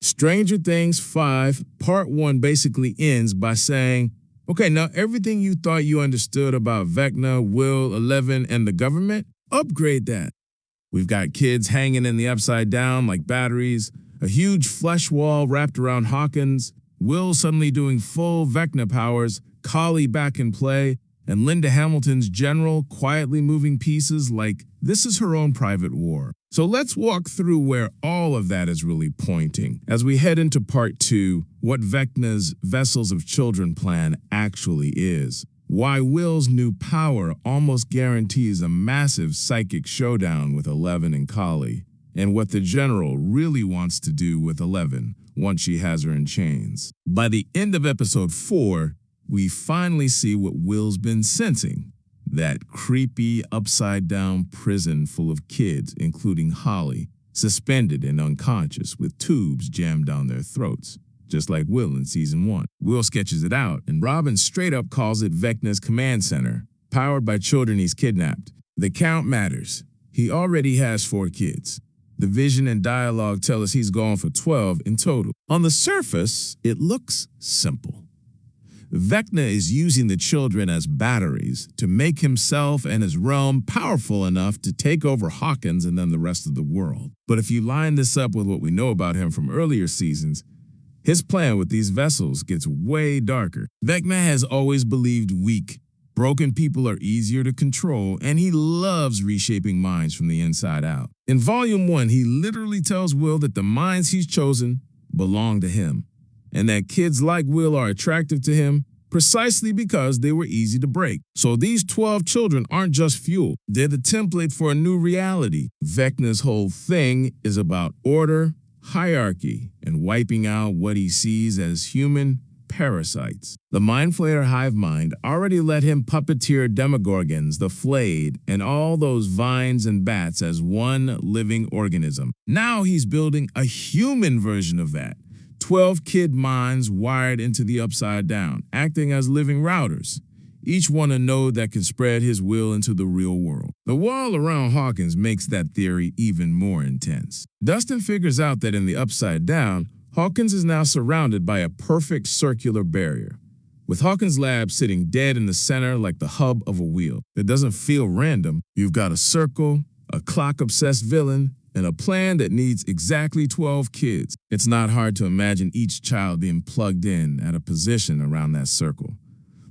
Stranger Things 5 Part 1 basically ends by saying, okay, now everything you thought you understood about Vecna, Will, 11, and the government, upgrade that. We've got kids hanging in the upside down like batteries, a huge flesh wall wrapped around Hawkins, Will suddenly doing full Vecna powers, Kali back in play, and Linda Hamilton's general quietly moving pieces like this is her own private war. So let's walk through where all of that is really pointing as we head into Part 2, what Vecna's Vessels of Children plan actually is, why Will's new power almost guarantees a massive psychic showdown with 11 and Kali, and what the General really wants to do with 11 once she has her in chains. By the end of Episode 4, we finally see what Will's been sensing, that creepy upside-down prison full of kids, including Holly, suspended and unconscious with tubes jammed down their throats, just like Will in Season 1. Will sketches it out, and Robin straight up calls it Vecna's command center, powered by children he's kidnapped. The count matters. He already has 4 kids. The vision and dialogue tell us he's gone for 12 in total. On the surface, it looks simple. Vecna is using the children as batteries to make himself and his realm powerful enough to take over Hawkins and then the rest of the world. But if you line this up with what we know about him from earlier seasons, his plan with these vessels gets way darker. Vecna has always believed weak, broken people are easier to control, and he loves reshaping minds from the inside out. In Volume 1, he literally tells Will that the minds he's chosen belong to him, and that kids like Will are attractive to him precisely because they were easy to break. So these 12 children aren't just fuel, they're the template for a new reality. Vecna's whole thing is about order, hierarchy, and wiping out what he sees as human parasites. The Mind Flayer hive mind already let him puppeteer Demogorgons, the Flayed, and all those vines and bats as one living organism. Now he's building a human version of that. 12 kid minds wired into the upside down, acting as living routers, each one a node that can spread his will into the real world. The wall around Hawkins makes that theory even more intense. Dustin figures out that in the upside down, Hawkins is now surrounded by a perfect circular barrier, with Hawkins' lab sitting dead in the center like the hub of a wheel. It doesn't feel random. You've got a circle, a clock-obsessed villain, and a plan that needs exactly 12 kids. It's not hard to imagine each child being plugged in at a position around that circle,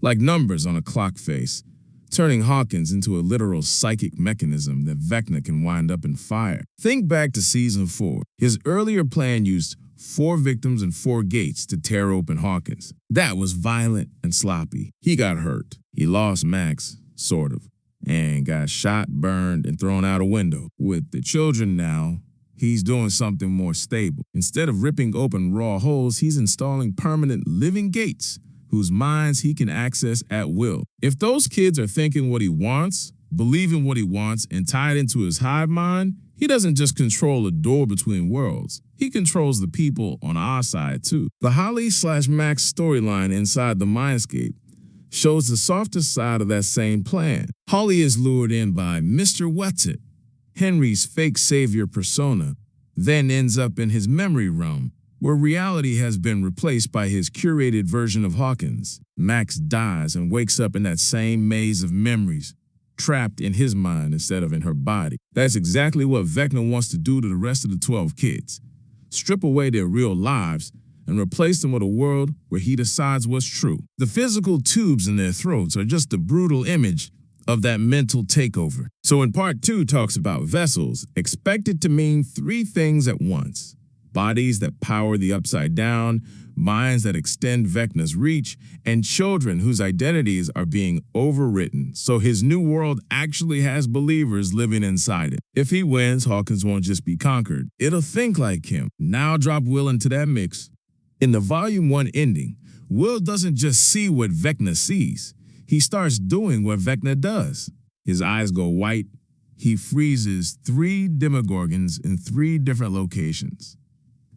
like numbers on a clock face, turning Hawkins into a literal psychic mechanism that Vecna can wind up and fire. Think back to Season 4. His earlier plan used 4 victims and 4 gates to tear open Hawkins. That was violent and sloppy. He got hurt. He lost Max, sort of, and got shot, burned, and thrown out a window. With the children now, he's doing something more stable. Instead of ripping open raw holes, he's installing permanent living gates whose minds he can access at will. If those kids are thinking what he wants, believing what he wants, and tied into his hive mind, he doesn't just control a door between worlds. He controls the people on our side, too. The Holly/Max storyline inside the Mindscape shows the softer side of that same plan. Holly is lured in by Mr. What's-It, Henry's fake savior persona, then ends up in his memory realm, where reality has been replaced by his curated version of Hawkins. Max dies and wakes up in that same maze of memories, trapped in his mind instead of in her body. That's exactly what Vecna wants to do to the rest of the 12 kids. Strip away their real lives and replace them with a world where he decides what's true. The physical tubes in their throats are just a brutal image of that mental takeover. So in Part 2 talks about vessels, expected to mean 3 things at once: bodies that power the upside down, minds that extend Vecna's reach, and children whose identities are being overwritten, so his new world actually has believers living inside it. If he wins, Hawkins won't just be conquered. It'll think like him. Now drop Will into that mix. In the Volume 1 ending, Will doesn't just see what Vecna sees. He starts doing what Vecna does. His eyes go white. He freezes 3 Demogorgons in 3 different locations,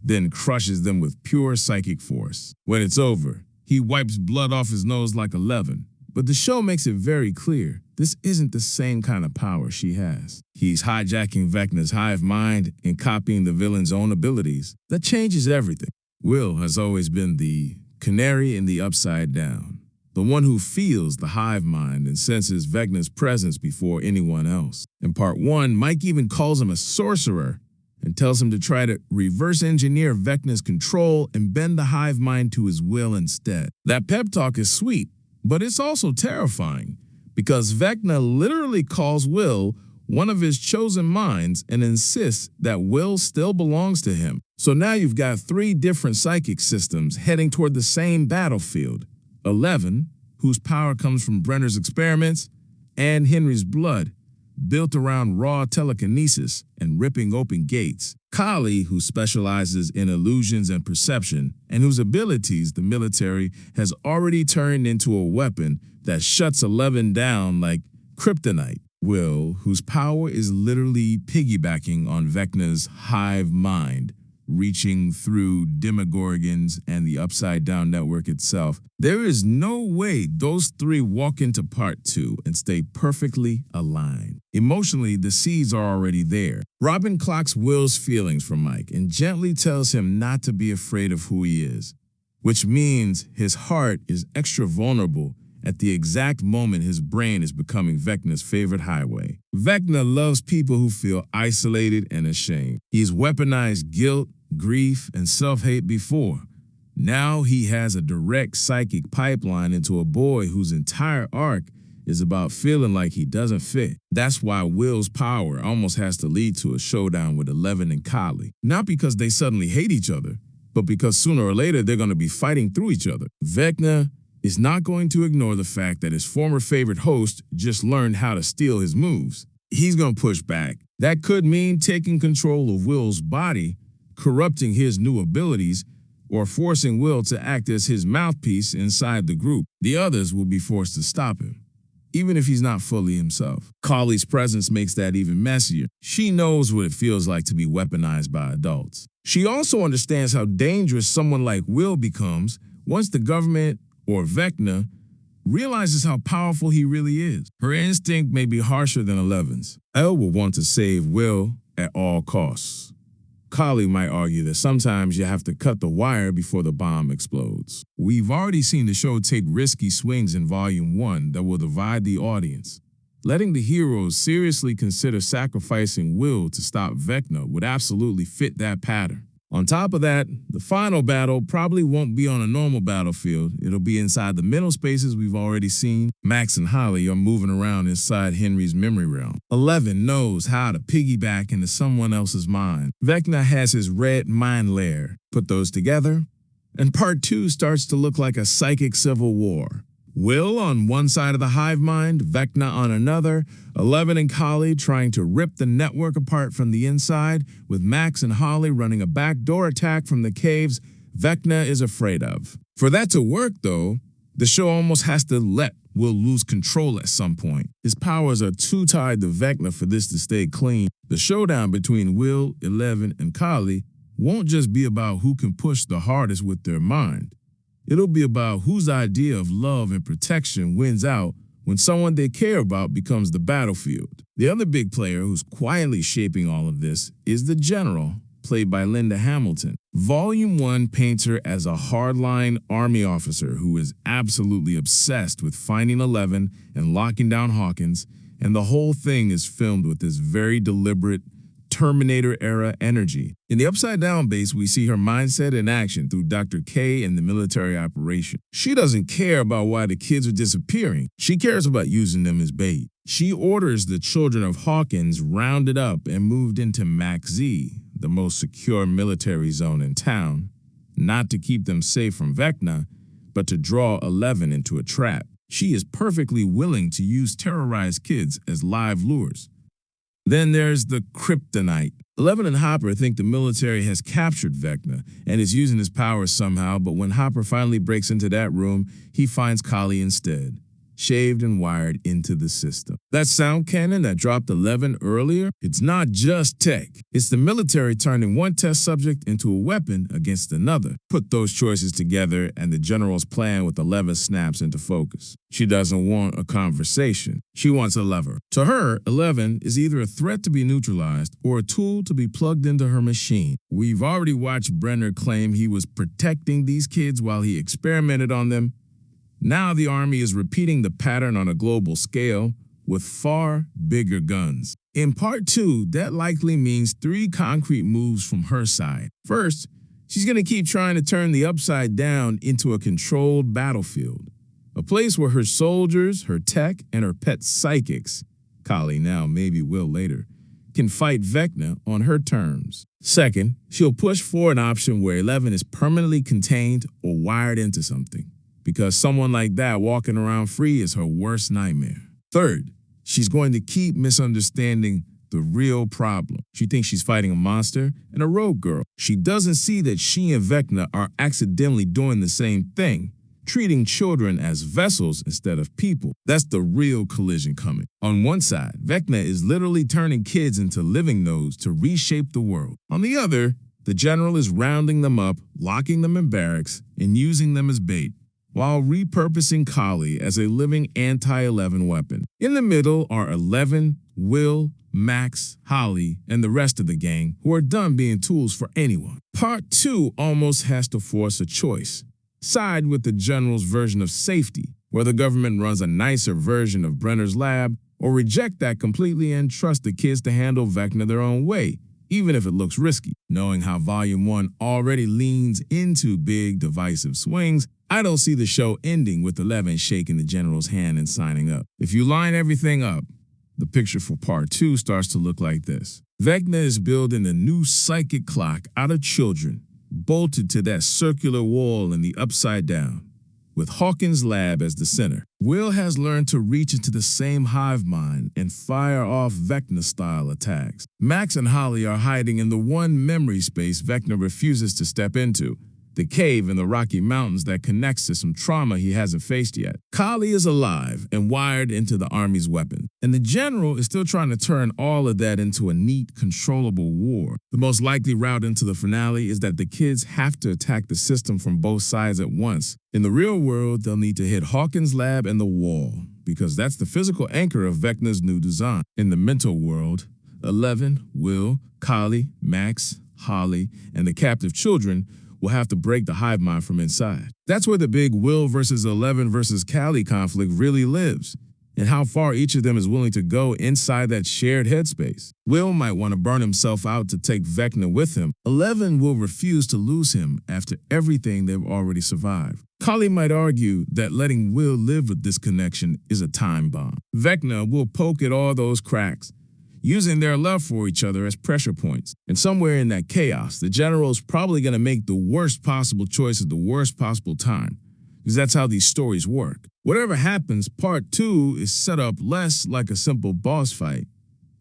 then crushes them with pure psychic force. When it's over, he wipes blood off his nose like 11. But the show makes it very clear This isn't the same kind of power she has. He's hijacking Vecna's hive mind and copying the villain's own abilities. That changes everything. Will has always been the canary in the upside down, the one who feels the hive mind and senses Vecna's presence before anyone else. In part 1, Mike even calls him a sorcerer and tells him to try to reverse engineer Vecna's control and bend the hive mind to his will instead. That pep talk is sweet, but it's also terrifying because Vecna literally calls Will one of his chosen minds and insists that Will still belongs to him. So now you've got 3 different psychic systems heading toward the same battlefield. 11, whose power comes from Brenner's experiments, and Henry's blood, built around raw telekinesis and ripping open gates. Kali, who specializes in illusions and perception, and whose abilities the military has already turned into a weapon that shuts 11 down like kryptonite. Will, whose power is literally piggybacking on Vecna's hive mind, reaching through Demogorgons and the upside-down network itself. There is no way those 3 walk into part 2 and stay perfectly aligned. Emotionally, the seeds are already there. Robin clocks Will's feelings for Mike and gently tells him not to be afraid of who he is, which means his heart is extra vulnerable at the exact moment his brain is becoming Vecna's favorite highway. Vecna loves people who feel isolated and ashamed. He's weaponized guilt, grief, and self-hate before. Now he has a direct psychic pipeline into a boy whose entire arc is about feeling like he doesn't fit. That's why Will's power almost has to lead to a showdown with 11 and Kali. Not because they suddenly hate each other, but because sooner or later they're going to be fighting through each other. Vecna is not going to ignore the fact that his former favorite host just learned how to steal his moves. He's going to push back. That could mean taking control of Will's body, corrupting his new abilities, or forcing Will to act as his mouthpiece inside the group. The others will be forced to stop him, even if he's not fully himself. Kali's presence makes that even messier. She knows what it feels like to be weaponized by adults. She also understands how dangerous someone like Will becomes once the government or Vecna realizes how powerful he really is. Her instinct may be harsher than 11's. Elle will want to save Will at all costs. Kali might argue that sometimes you have to cut the wire before the bomb explodes. We've already seen the show take risky swings in Volume 1 that will divide the audience. Letting the heroes seriously consider sacrificing Will to stop Vecna would absolutely fit that pattern. On top of that, the final battle probably won't be on a normal battlefield. It'll be inside the mental spaces we've already seen. Max and Holly are moving around inside Henry's memory realm. 11 knows how to piggyback into someone else's mind. Vecna has his red mind layer. Put those together, and part 2 starts to look like a psychic civil war. Will on one side of the hive mind, Vecna on another, 11 and Kali trying to rip the network apart from the inside, with Max and Holly running a backdoor attack from the caves Vecna is afraid of. For that to work, though, the show almost has to let Will lose control at some point. His powers are too tied to Vecna for this to stay clean. The showdown between Will, 11, and Kali won't just be about who can push the hardest with their mind. It'll be about whose idea of love and protection wins out when someone they care about becomes the battlefield. The other big player who's quietly shaping all of this is the General, played by Linda Hamilton. Volume 1 paints her as a hardline army officer who is absolutely obsessed with finding 11 and locking down Hawkins, and the whole thing is filmed with this very deliberate Terminator-era energy. In the Upside Down base, we see her mindset in action through Dr. K and the military operation. She doesn't care about why the kids are disappearing. She cares about using them as bait. She orders the children of Hawkins rounded up and moved into Max Z, the most secure military zone in town, not to keep them safe from Vecna, but to draw 11 into a trap. She is perfectly willing to use terrorized kids as live lures. Then there's the kryptonite. 11 and Hopper think the military has captured Vecna and is using his powers somehow, but when Hopper finally breaks into that room, he finds Kali instead. shaved and wired into the system. That sound cannon that dropped 11 earlier, it's not just tech. It's the military turning one test subject into a weapon against another. Put those choices together and the general's plan with 11 snaps into focus. She doesn't want a conversation. She wants a lever. To her, 11 is either a threat to be neutralized or a tool to be plugged into her machine. We've already watched Brenner claim he was protecting these kids while he experimented on them. Now the Army is repeating the pattern on a global scale with far bigger guns. In Part 2, that likely means 3 concrete moves from her side. First, she's going to keep trying to turn the Upside Down into a controlled battlefield, a place where her soldiers, her tech, and her pet psychics, Kali now, maybe Will later, can fight Vecna on her terms. Second, she'll push for an option where 11 is permanently contained or wired into something, because someone like that walking around free is her worst nightmare. Third, she's going to keep misunderstanding the real problem. She thinks she's fighting a monster and a rogue girl. She doesn't see that she and Vecna are accidentally doing the same thing, treating children as vessels instead of people. That's the real collision coming. On one side, Vecna is literally turning kids into living nodes to reshape the world. On the other, the general is rounding them up, locking them in barracks, and using them as bait, while repurposing Kali as a living anti-11 weapon. In the middle are 11, Will, Max, Holly, and the rest of the gang who are done being tools for anyone. Part 2 almost has to force a choice. Side with the general's version of safety, where the government runs a nicer version of Brenner's lab, or reject that completely and trust the kids to handle Vecna their own way, even if it looks risky. Knowing how Volume 1 already leans into big, divisive swings, I don't see the show ending with 11 shaking the general's hand and signing up. If you line everything up, the picture for Part 2 starts to look like this. Vecna is building a new psychic clock out of children, bolted to that circular wall in the Upside Down, with Hawkins' lab as the center. Will has learned to reach into the same hive mind and fire off Vecna-style attacks. Max and Holly are hiding in the one memory space Vecna refuses to step into, the cave in the Rocky Mountains that connects to some trauma he hasn't faced yet. Kali is alive and wired into the Army's weapon, and the general is still trying to turn all of that into a neat, controllable war. The most likely route into the finale is that the kids have to attack the system from both sides at once. In the real world, they'll need to hit Hawkins' lab and the wall, because that's the physical anchor of Vecna's new design. In the mental world, 11, Will, Kali, Max, Holly, and the captive children will have to break the hive mind from inside. That's where the big Will versus 11 versus Kali conflict really lives, and how far each of them is willing to go inside that shared headspace. Will might want to burn himself out to take Vecna with him. 11 will refuse to lose him after everything they've already survived. Kali might argue that letting Will live with this connection is a time bomb. Vecna will poke at all those cracks, using their love for each other as pressure points. And somewhere in that chaos, the general is probably going to make the worst possible choice at the worst possible time, because that's how these stories work. Whatever happens, Part 2 is set up less like a simple boss fight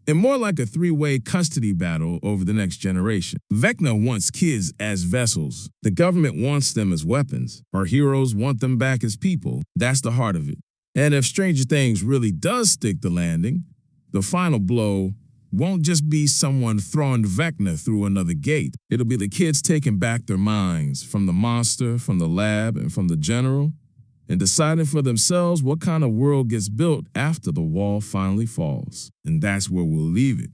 and more like a three-way custody battle over the next generation. Vecna wants kids as vessels. The government wants them as weapons. Our heroes want them back as people. That's the heart of it. And if Stranger Things really does stick the landing, the final blow won't just be someone throwing Vecna through another gate. It'll be the kids taking back their minds from the monster, from the lab, and from the general, and deciding for themselves what kind of world gets built after the wall finally falls. And that's where we'll leave it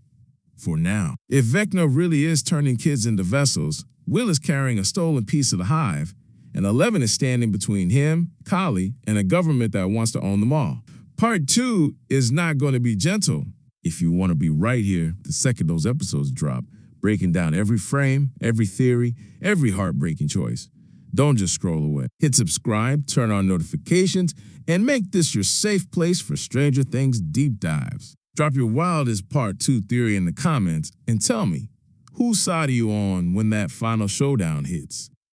for now. If Vecna really is turning kids into vessels, Will is carrying a stolen piece of the hive, and 11 is standing between him, Kali, and a government that wants to own them all. Part 2 is not going to be gentle. If you want to be right here the second those episodes drop, breaking down every frame, every theory, every heartbreaking choice, don't just scroll away. Hit subscribe, turn on notifications, and make this your safe place for Stranger Things deep dives. Drop your wildest Part 2 theory in the comments and tell me, whose side are you on when that final showdown hits?